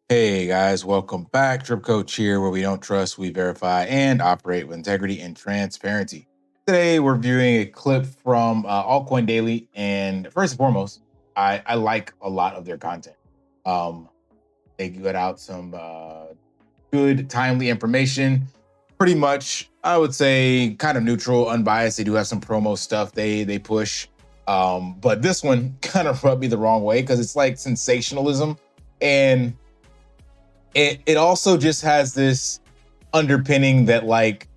Hey guys, welcome back. Drip Coach here, where we don't trust, we verify, and operate with integrity and transparency. Today, we're viewing a clip from Altcoin Daily, and first and foremost, I like a lot of their content. Um, they get out some good, timely information. Pretty much, I would say, kind of neutral, unbiased. They do have some promo stuff they push, but this one kind of rubbed me the wrong way because it's like sensationalism and it also just has this underpinning that like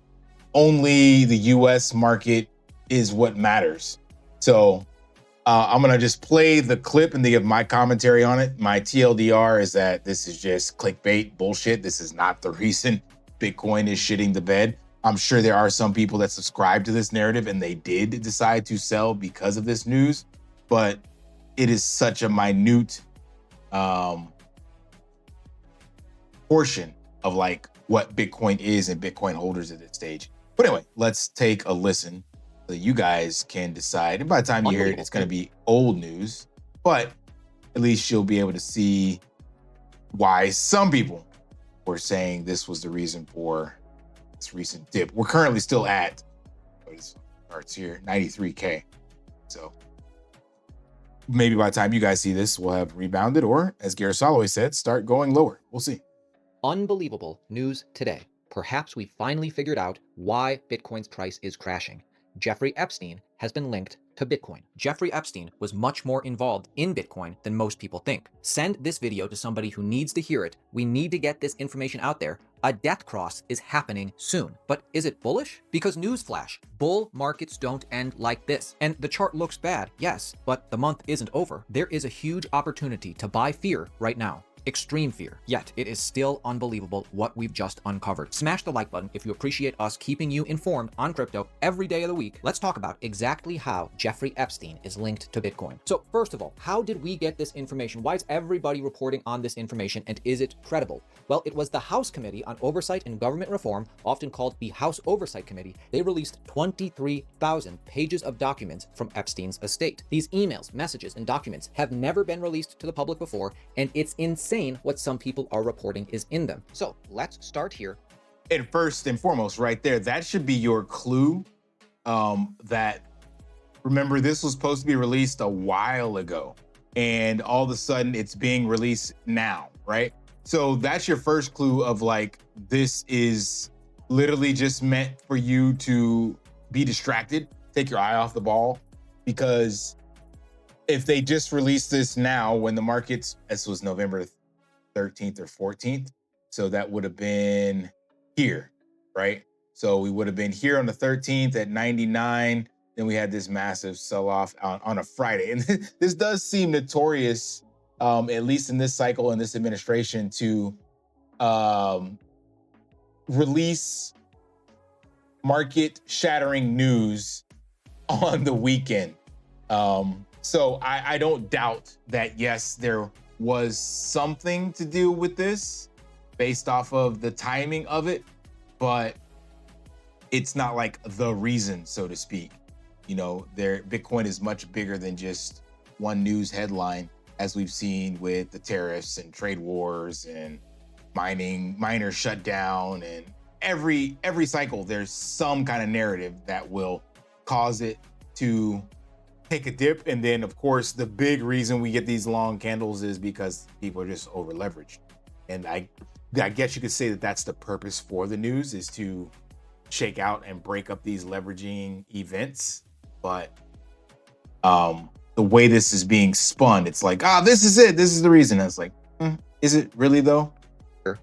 only the US market is what matters. So I'm gonna just play the clip and they give my commentary on it. My TLDR is that this is just clickbait bullshit. This is not the reason Bitcoin is shitting the bed. I'm sure there are some people that subscribe to this narrative and they did decide to sell because of this news, but it is such a minute portion of like what Bitcoin is and Bitcoin holders at this stage. But anyway, let's take a listen so you guys can decide. And by the time you hear it, it's going to be old news, but at least you'll be able to see why some people were saying this was the reason for this recent dip. We're currently still at, it starts here, 93K. So maybe by the time you guys see this, we'll have rebounded, or as Gary Soloway said, start going lower. We'll see. Unbelievable news today. Perhaps we finally figured out why Bitcoin's price is crashing. Jeffrey Epstein has been linked to Bitcoin. Jeffrey Epstein was much more involved in Bitcoin than most people think. Send this video to somebody who needs to hear it. We need to get this information out there. A death cross is happening soon. But is it bullish? Because newsflash, bull markets don't end like this. And the chart looks bad, yes, but the month isn't over. There is a huge opportunity to buy fear right now. Extreme fear. Yet it is still unbelievable what we've just uncovered. Smash the like button if you appreciate us keeping you informed on crypto every day of the week. Let's talk about exactly how Jeffrey Epstein is linked to Bitcoin. So first of all, how did we get this information? Why is everybody reporting on this information, and is it credible? Well, it was the House Committee on Oversight and Government Reform, often called the House Oversight Committee. They released 23,000 pages of documents from Epstein's estate. These emails, messages, and documents have never been released to the public before, and it's insane what some people are reporting is in them. So let's start here. And first and foremost, right there, that should be your clue. That remember, this was supposed to be released a while ago, and all of a sudden it's being released now, right? So that's your first clue of like, this is literally just meant for you to be distracted, take your eye off the ball, because if they just released this now when the markets, this was November 13th or 14th. So that would have been here, right? So we would have been here on the 13th at 99. Then we had this massive sell-off on a Friday. And this does seem notorious, at least in this cycle and this administration, to release market-shattering news on the weekend. So I don't doubt that, yes, there was something to do with this based off of the timing of it, but it's not like the reason, so to speak. You know, Bitcoin is much bigger than just one news headline, as we've seen with the tariffs and trade wars and miners shut down, and every cycle there's some kind of narrative that will cause it to take a dip. And then of course the big reason we get these long candles is because people are just over leveraged. And I guess you could say that that's the purpose for the news, is to shake out and break up these leveraging events. But the way this is being spun, it's like, this is it, this is the reason. It's like, is it really though?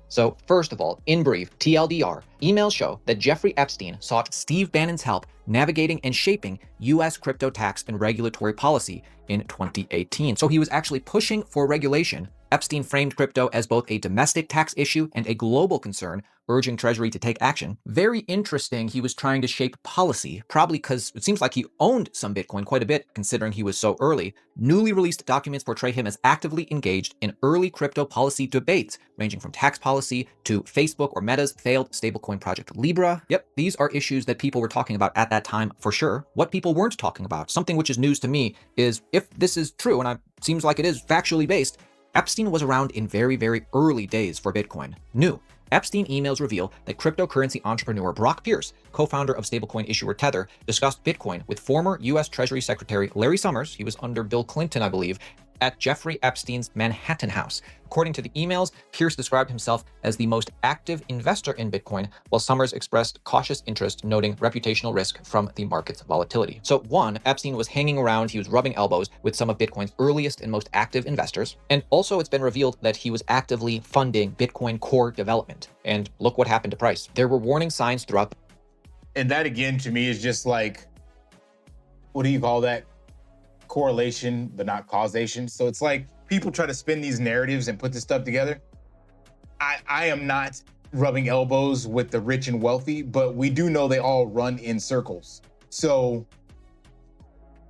So first of all, in brief, TLDR, emails show that Jeffrey Epstein sought Steve Bannon's help navigating and shaping US crypto tax and regulatory policy in 2018. So he was actually pushing for regulation. Epstein framed crypto as both a domestic tax issue and a global concern, urging Treasury to take action. Very interesting, he was trying to shape policy, probably because it seems like he owned some Bitcoin quite a bit, considering he was so early. Newly released documents portray him as actively engaged in early crypto policy debates, ranging from tax policy to Facebook or Meta's failed stablecoin project Libra. Yep, these are issues that people were talking about at that time for sure. What people weren't talking about, something which is news to me, is if this is true, and it seems like it is factually based, Epstein was around in very, very early days for Bitcoin. New. Epstein emails reveal that cryptocurrency entrepreneur Brock Pierce, co-founder of stablecoin issuer Tether, discussed Bitcoin with former U.S. Treasury Secretary Larry Summers, he was under Bill Clinton, I believe, at Jeffrey Epstein's Manhattan house. According to the emails, Pierce described himself as the most active investor in Bitcoin, while Summers expressed cautious interest, noting reputational risk from the market's volatility. So one, Epstein was hanging around, he was rubbing elbows with some of Bitcoin's earliest and most active investors. And also it's been revealed that he was actively funding Bitcoin core development. And look what happened to price. There were warning signs throughout. And that again, to me, is just like, what do you call that? Correlation, but not causation. So it's like people try to spin these narratives and put this stuff together. I am not rubbing elbows with the rich and wealthy, but we do know they all run in circles. So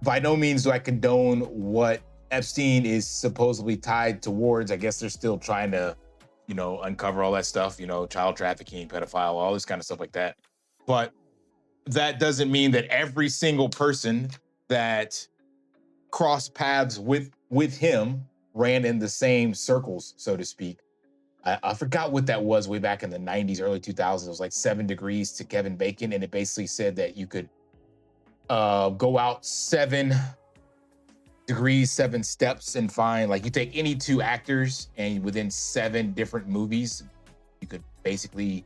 by no means do I condone what Epstein is supposedly tied towards. I guess they're still trying to, uncover all that stuff, child trafficking, pedophile, all this kind of stuff like that. But that doesn't mean that every single person that crossed paths with him ran in the same circles, so to speak. I forgot what that was way back in the 90s, early 2000s. It was like 7 degrees to Kevin Bacon, and it basically said that you could go out 7 degrees, 7 steps, and find, like, you take any 2 actors, and within 7 different movies, you could basically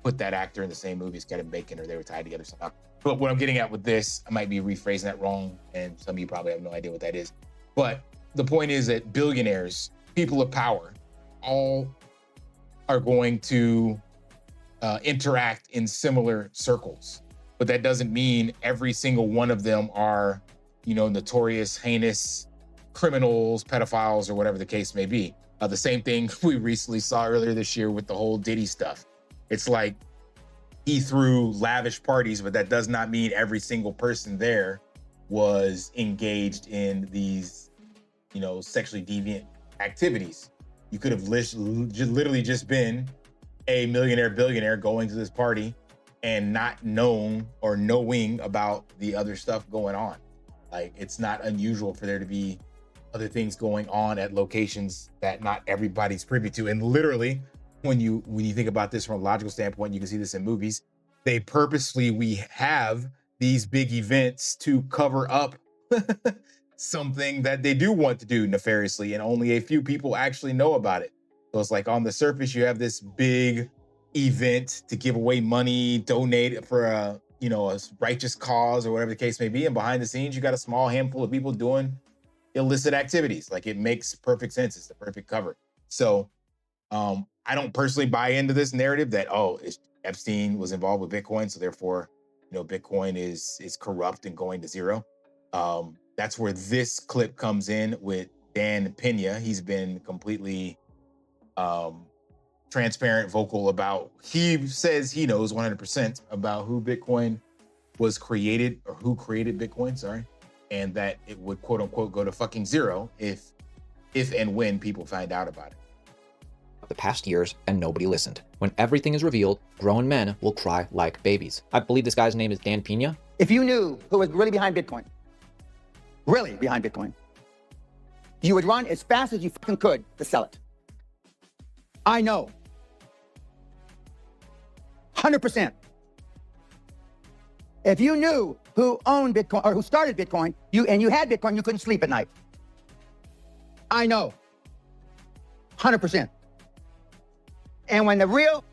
put that actor in the same movie as Kevin Bacon, or they were tied together somehow. But what I'm getting at with this, I might be rephrasing that wrong, and some of you probably have no idea what that is. But the point is that billionaires, people of power, all are going to interact in similar circles. But that doesn't mean every single one of them are, notorious, heinous criminals, pedophiles, or whatever the case may be. The same thing we recently saw earlier this year with the whole Diddy stuff. It's like, he threw lavish parties, but that does not mean every single person there was engaged in these, sexually deviant activities. You could have literally just been a millionaire, billionaire going to this party and not known or knowing about the other stuff going on. Like, it's not unusual for there to be other things going on at locations that not everybody's privy to. And literally, when you think about this from a logical standpoint, you can see this in movies. We have these big events to cover up something that they do want to do nefariously, and only a few people actually know about it. So it's like, on the surface, you have this big event to give away money, donate for a righteous cause or whatever the case may be, and behind the scenes, you got a small handful of people doing illicit activities. Like, it makes perfect sense. It's the perfect cover. So I don't personally buy into this narrative that, Epstein was involved with Bitcoin, so therefore, Bitcoin is corrupt and going to zero. That's where this clip comes in with Dan Pena. He's been completely transparent, vocal about, he says he knows 100% about who Bitcoin was created, or who created Bitcoin, sorry, and that it would, quote unquote, go to fucking zero if and when people find out about it. The past years, and nobody listened. When everything is revealed, grown men will cry like babies. I believe this guy's name is Dan Pena. If you knew who was really behind Bitcoin, you would run as fast as you fucking could to sell it. I know. 100%. If you knew who owned Bitcoin or who started Bitcoin, you had Bitcoin, you couldn't sleep at night. I know. 100%. And when the real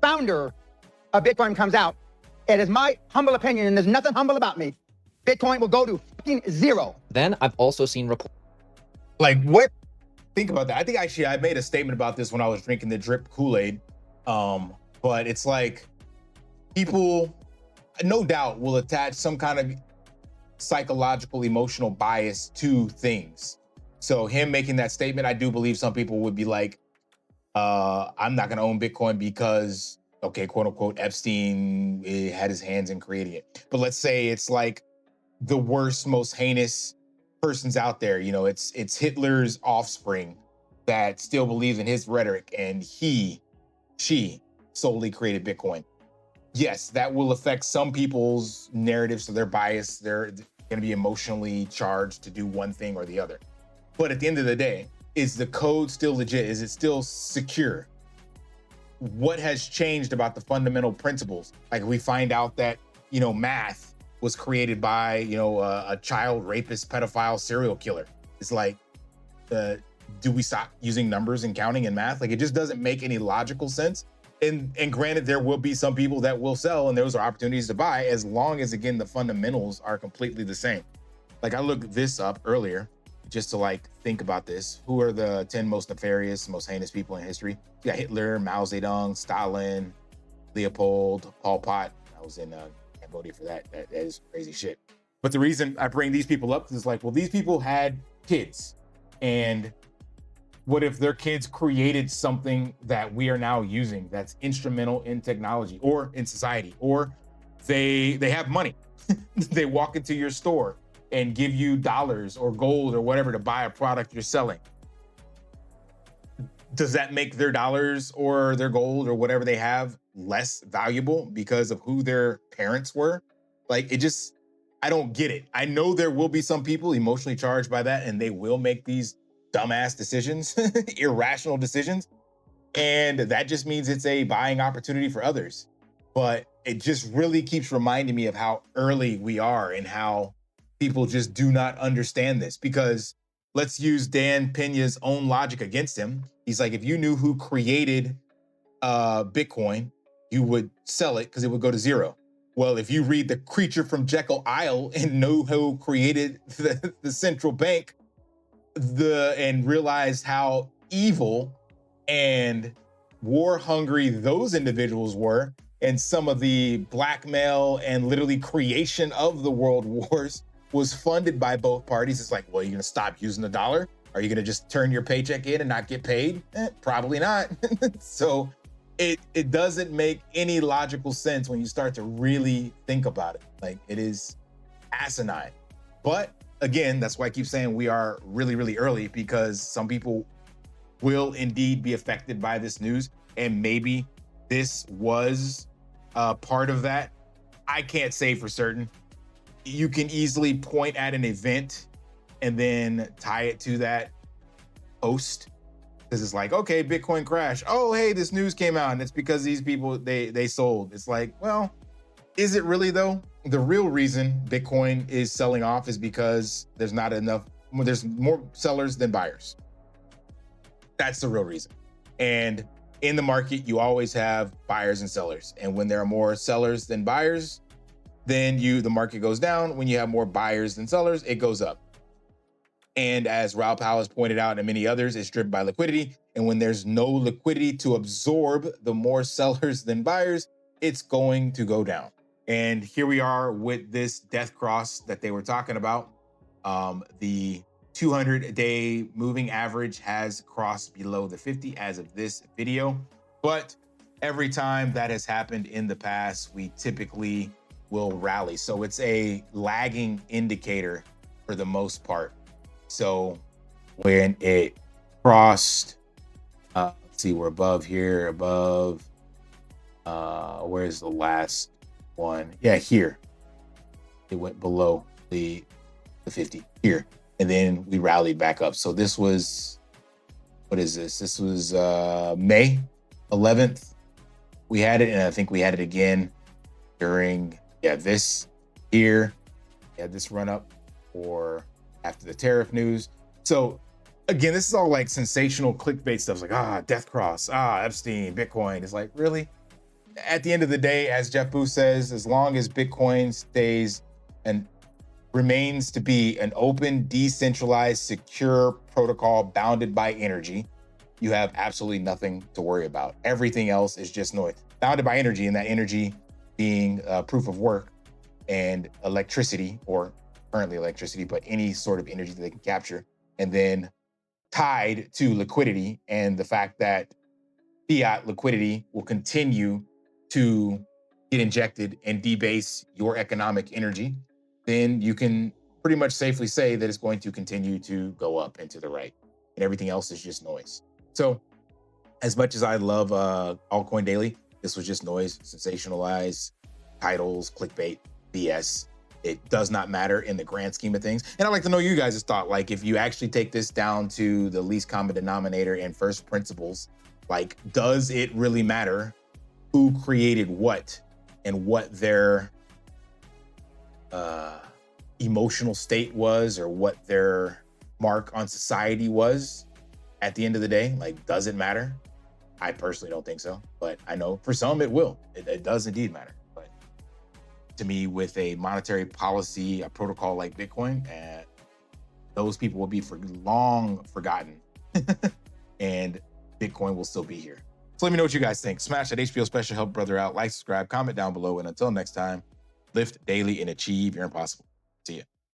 founder of Bitcoin comes out, it is my humble opinion, and there's nothing humble about me, Bitcoin will go to fucking zero. Then I've also seen reports. Like, what? Think about that. I think actually I made a statement about this when I was drinking the drip Kool-Aid. But it's like, people, no doubt, will attach some kind of psychological, emotional bias to things. So him making that statement, I do believe some people would be like, I'm not going to own Bitcoin because, okay, quote unquote, Epstein had his hands in creating it. But let's say it's like the worst, most heinous persons out there. It's Hitler's offspring that still believes in his rhetoric, and she solely created Bitcoin. Yes, that will affect some people's narratives, so they're biased. They're going to be emotionally charged to do one thing or the other. But at the end of the day, Is the code still legit? Is it still secure? What has changed about the fundamental principles? Like we find out that, math was created by, a child rapist, pedophile, serial killer. It's like, do we stop using numbers and counting in math? Like it just doesn't make any logical sense. And granted, there will be some people that will sell and those are opportunities to buy as long as, again, the fundamentals are completely the same. Like I looked this up earlier just to think about this. Who are the 10 most nefarious, most heinous people in history? You got Hitler, Mao Zedong, Stalin, Leopold, Pol Pot. I was in Cambodia for that. That is crazy shit. But the reason I bring these people up is these people had kids. And what if their kids created something that we are now using that's instrumental in technology or in society, or they have money. They walk into your store and give you dollars or gold or whatever to buy a product you're selling. Does that make their dollars or their gold or whatever they have less valuable because of who their parents were? I don't get it. I know there will be some people emotionally charged by that and they will make these dumbass decisions, irrational decisions. And that just means it's a buying opportunity for others. But it just really keeps reminding me of how early we are and how people just do not understand this. Because let's use Dan Pena's own logic against him. He's like, if you knew who created Bitcoin, you would sell it because it would go to zero. Well, if you read The Creature from Jekyll Isle and know who created the central bank, and realized how evil and war hungry those individuals were, and some of the blackmail and literally creation of the world wars was funded by both parties. It's like, well, you're gonna stop using the dollar? Are you gonna just turn your paycheck in and not get paid? Probably not. So it doesn't make any logical sense when you start to really think about it. Like, it is asinine. But again, that's why I keep saying we are really, really early, because some people will indeed be affected by this news. And maybe this was part of that. I can't say for certain. You can easily point at an event and then tie it to that post. Because it's like, okay, Bitcoin crashed. Oh, hey, this news came out and it's because these people, they sold. It's like, well, is it really though? The real reason Bitcoin is selling off is because there's not enough, there's more sellers than buyers. That's the real reason. And in the market, you always have buyers and sellers. And when there are more sellers than buyers, then the market goes down. When you have more buyers than sellers, it goes up. And as Raoul Pal has pointed out and many others, it's driven by liquidity. And when there's no liquidity to absorb the more sellers than buyers, it's going to go down. And here we are with this death cross that they were talking about. The 200-day moving average has crossed below the 50 as of this video. But every time that has happened in the past, we typically will rally. So it's a lagging indicator for the most part. So when it crossed, let's see, we're above here, where's the last one? Yeah, here. It went below the 50 here. And then we rallied back up. So this was, what is this? This was May 11th. We had it, and I think we had it again during, this here. This run up or after the tariff news. So again, this is all like sensational clickbait stuff. It's like, death cross, Epstein, Bitcoin. It's like, really? At the end of the day, as Jeff Booth says, as long as Bitcoin stays and remains to be an open, decentralized, secure protocol bounded by energy, you have absolutely nothing to worry about. Everything else is just noise. Bounded by energy, and that energy being proof of work and electricity, or currently electricity, but any sort of energy that they can capture, and then tied to liquidity and the fact that fiat liquidity will continue to get injected and debase your economic energy, then you can pretty much safely say that it's going to continue to go up and to the right, and everything else is just noise. So as much as I love Altcoin Daily, this was just noise, sensationalized titles, clickbait, BS. it does not matter in the grand scheme of things. And I'd like to know you guys' thought. Like, if you actually take this down to the least common denominator and first principles, like, does it really matter who created what and what their emotional state was, or what their mark on society was at the end of the day? Like, does it matter? I personally don't think so, but I know for some it will. It does indeed matter. But to me, with a monetary policy, a protocol like Bitcoin, those people will be for long forgotten and Bitcoin will still be here. So let me know what you guys think. Smash that HBO special, help brother out, like, subscribe, comment down below. And until next time, lift daily and achieve your impossible.